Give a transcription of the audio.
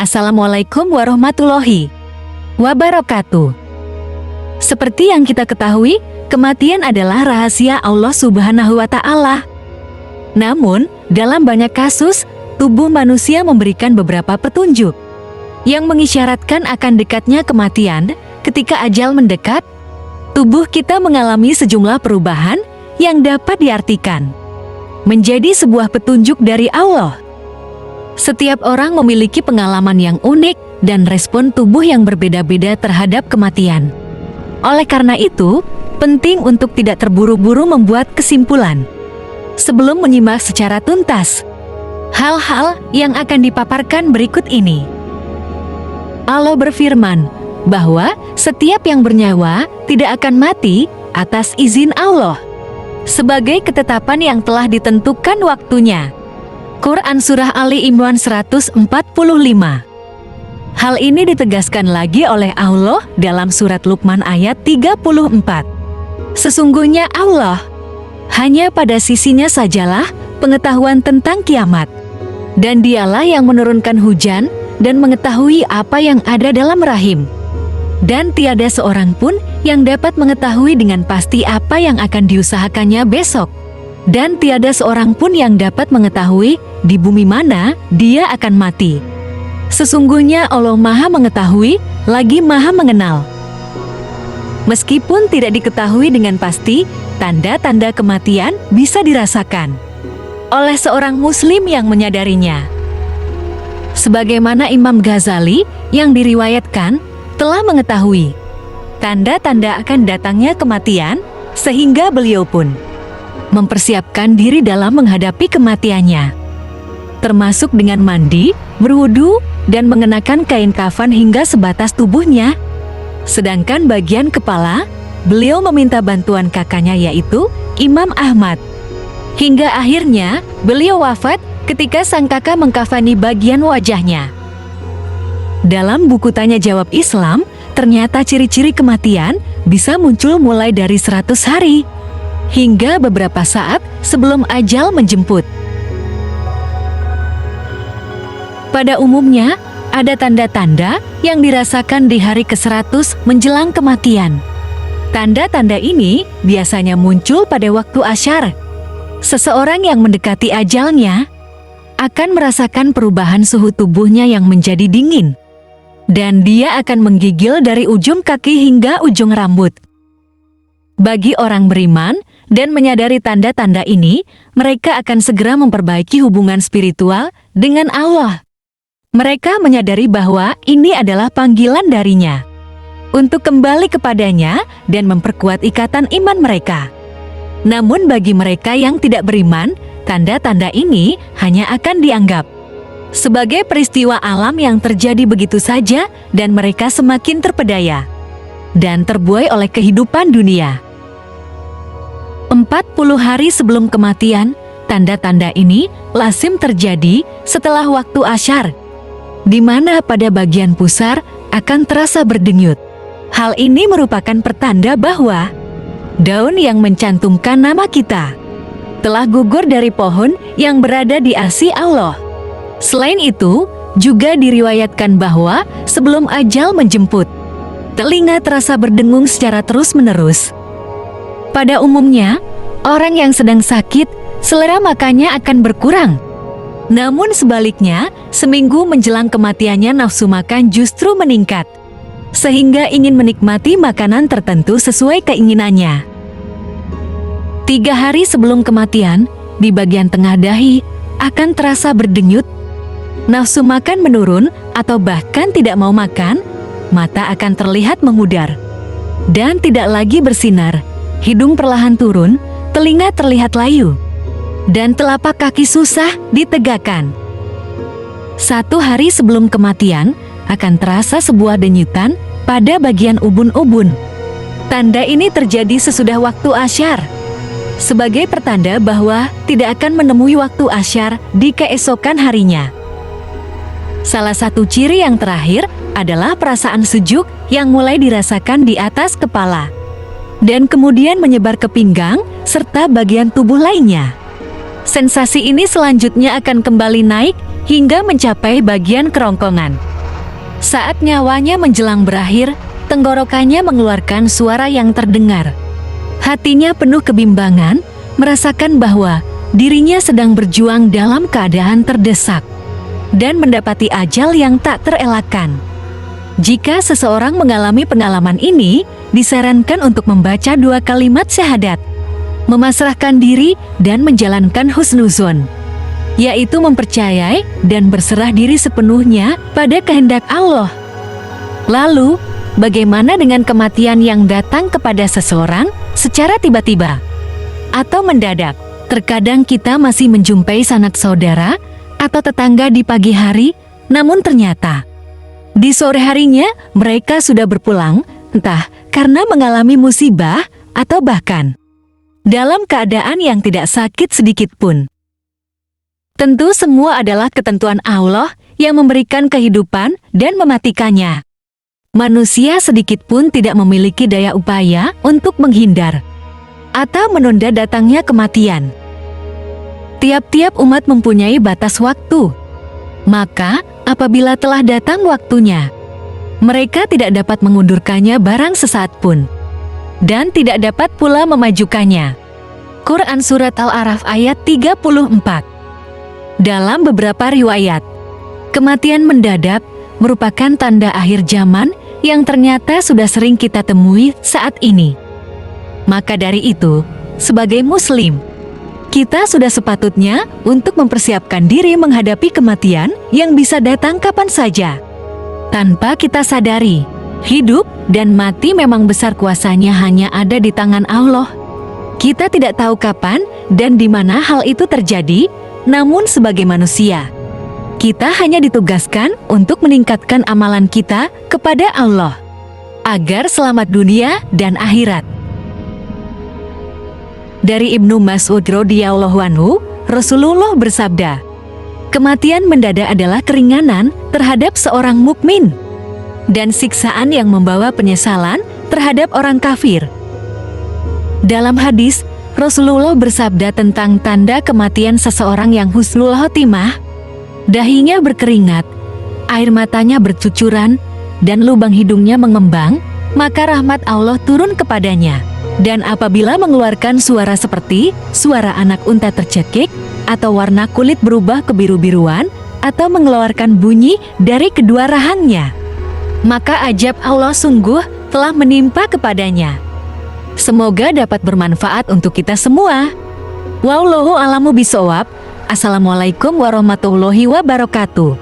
Assalamualaikum warahmatullahi wabarakatuh. Seperti yang kita ketahui, kematian adalah rahasia Allah Subhanahu wa Ta'ala. Namun, dalam banyak kasus, tubuh manusia memberikan beberapa petunjuk yang mengisyaratkan akan dekatnya kematian. Ketika ajal mendekat, tubuh kita mengalami sejumlah perubahan yang dapat diartikan menjadi sebuah petunjuk dari Allah. Setiap orang memiliki pengalaman yang unik dan respon tubuh yang berbeda-beda terhadap kematian. Oleh karena itu, penting untuk tidak terburu-buru membuat kesimpulan sebelum menyimak secara tuntas hal-hal yang akan dipaparkan berikut ini. Allah berfirman bahwa setiap yang bernyawa tidak akan mati atas izin Allah, sebagai ketetapan yang telah ditentukan waktunya. Quran Surah Ali Imran 145. Hal ini ditegaskan lagi oleh Allah dalam surat Luqman ayat 34. Sesungguhnya Allah, hanya pada sisinya sajalah pengetahuan tentang kiamat, dan dialah yang menurunkan hujan dan mengetahui apa yang ada dalam rahim. Dan tiada seorang pun yang dapat mengetahui dengan pasti apa yang akan diusahakannya besok. Dan tiada seorang pun yang dapat mengetahui di bumi mana dia akan mati. Sesungguhnya Allah Maha Mengetahui lagi Maha Mengenal. Meskipun tidak diketahui dengan pasti, tanda-tanda kematian bisa dirasakan oleh seorang muslim yang menyadarinya. Sebagaimana Imam Ghazali yang diriwayatkan telah mengetahui tanda-tanda akan datangnya kematian, sehingga beliau pun mempersiapkan diri dalam menghadapi kematiannya, termasuk dengan mandi, berwudu, dan mengenakan kain kafan hingga sebatas tubuhnya. Sedangkan bagian kepala, beliau meminta bantuan kakaknya yaitu Imam Ahmad. Hingga akhirnya, beliau wafat ketika sang kakak mengkafani bagian wajahnya. Dalam buku Tanya Jawab Islam, ternyata ciri-ciri kematian bisa muncul mulai dari 100 hari, hingga beberapa saat sebelum ajal menjemput. Pada umumnya, ada tanda-tanda yang dirasakan di hari ke-100 menjelang kematian. Tanda-tanda ini biasanya muncul pada waktu asyar. Seseorang yang mendekati ajalnya akan merasakan perubahan suhu tubuhnya yang menjadi dingin, dan dia akan menggigil dari ujung kaki hingga ujung rambut. Bagi orang beriman dan menyadari tanda-tanda ini, mereka akan segera memperbaiki hubungan spiritual dengan Allah. Mereka menyadari bahwa ini adalah panggilan darinya untuk kembali kepadanya dan memperkuat ikatan iman mereka. Namun bagi mereka yang tidak beriman, tanda-tanda ini hanya akan dianggap sebagai peristiwa alam yang terjadi begitu saja, dan mereka semakin terpedaya dan terbuai oleh kehidupan dunia. 40 hari sebelum kematian, tanda-tanda ini lazim terjadi setelah waktu asyar, di mana pada bagian pusar akan terasa berdenyut. Hal ini merupakan pertanda bahwa daun yang mencantumkan nama kita telah gugur dari pohon yang berada di arsi Allah. Selain itu, juga diriwayatkan bahwa sebelum ajal menjemput, telinga terasa berdengung secara terus-menerus. Pada umumnya, orang yang sedang sakit, selera makannya akan berkurang. Namun sebaliknya, seminggu menjelang kematiannya nafsu makan justru meningkat, sehingga ingin menikmati makanan tertentu sesuai keinginannya. 3 hari sebelum kematian, di bagian tengah dahi akan terasa berdenyut, nafsu makan menurun atau bahkan tidak mau makan, mata akan terlihat memudar dan tidak lagi bersinar, hidung perlahan turun, telinga terlihat layu, dan telapak kaki susah ditegakkan. 1 hari sebelum kematian akan terasa sebuah denyutan pada bagian ubun-ubun. Tanda ini terjadi sesudah waktu asyar, sebagai pertanda bahwa tidak akan menemui waktu asyar di keesokan harinya. Salah satu ciri yang terakhir adalah perasaan sejuk yang mulai dirasakan di atas kepala dan kemudian menyebar ke pinggang serta bagian tubuh lainnya. Sensasi ini selanjutnya akan kembali naik hingga mencapai bagian kerongkongan. Saat nyawanya menjelang berakhir, tenggorokannya mengeluarkan suara yang terdengar. Hatinya penuh kebimbangan, merasakan bahwa dirinya sedang berjuang dalam keadaan terdesak dan mendapati ajal yang tak terelakkan. Jika seseorang mengalami pengalaman ini, disarankan untuk membaca 2 kalimat syahadat, memasrahkan diri dan menjalankan husnuzon, yaitu mempercayai dan berserah diri sepenuhnya pada kehendak Allah. Lalu, bagaimana dengan kematian yang datang kepada seseorang secara tiba-tiba atau mendadak? Terkadang kita masih menjumpai sanak saudara atau tetangga di pagi hari, namun ternyata di sore harinya mereka sudah berpulang, entah karena mengalami musibah atau bahkan dalam keadaan yang tidak sakit sedikit pun. Tentu semua adalah ketentuan Allah yang memberikan kehidupan dan mematikannya. Manusia sedikit pun tidak memiliki daya upaya untuk menghindar atau menunda datangnya kematian. Tiap-tiap umat mempunyai batas waktu. Maka, apabila telah datang waktunya, mereka tidak dapat mengundurkannya barang sesaat pun, dan tidak dapat pula memajukannya. Quran Surat Al-A'raf ayat 34. Dalam beberapa riwayat, kematian mendadak merupakan tanda akhir zaman yang ternyata sudah sering kita temui saat ini. Maka dari itu, sebagai Muslim, kita sudah sepatutnya untuk mempersiapkan diri menghadapi kematian yang bisa datang kapan saja. Tanpa kita sadari, hidup dan mati memang besar kuasanya hanya ada di tangan Allah. Kita tidak tahu kapan dan di mana hal itu terjadi, namun sebagai manusia, kita hanya ditugaskan untuk meningkatkan amalan kita kepada Allah, agar selamat dunia dan akhirat. Dari Ibnu Mas'ud radhiyallahu anhu, Rasulullah bersabda, "Kematian mendadak adalah keringanan terhadap seorang mukmin dan siksaan yang membawa penyesalan terhadap orang kafir." Dalam hadis, Rasulullah bersabda tentang tanda kematian seseorang yang husnul khotimah, dahinya berkeringat, air matanya bercucuran, dan lubang hidungnya mengembang, maka rahmat Allah turun kepadanya. Dan apabila mengeluarkan suara seperti suara anak unta tercekik, atau warna kulit berubah kebiru-biruan, atau mengeluarkan bunyi dari kedua rahangnya, maka ajab Allah sungguh telah menimpa kepadanya. Semoga dapat bermanfaat untuk kita semua. Wallahu a'lamu bishawab. Assalamualaikum warahmatullahi wabarakatuh.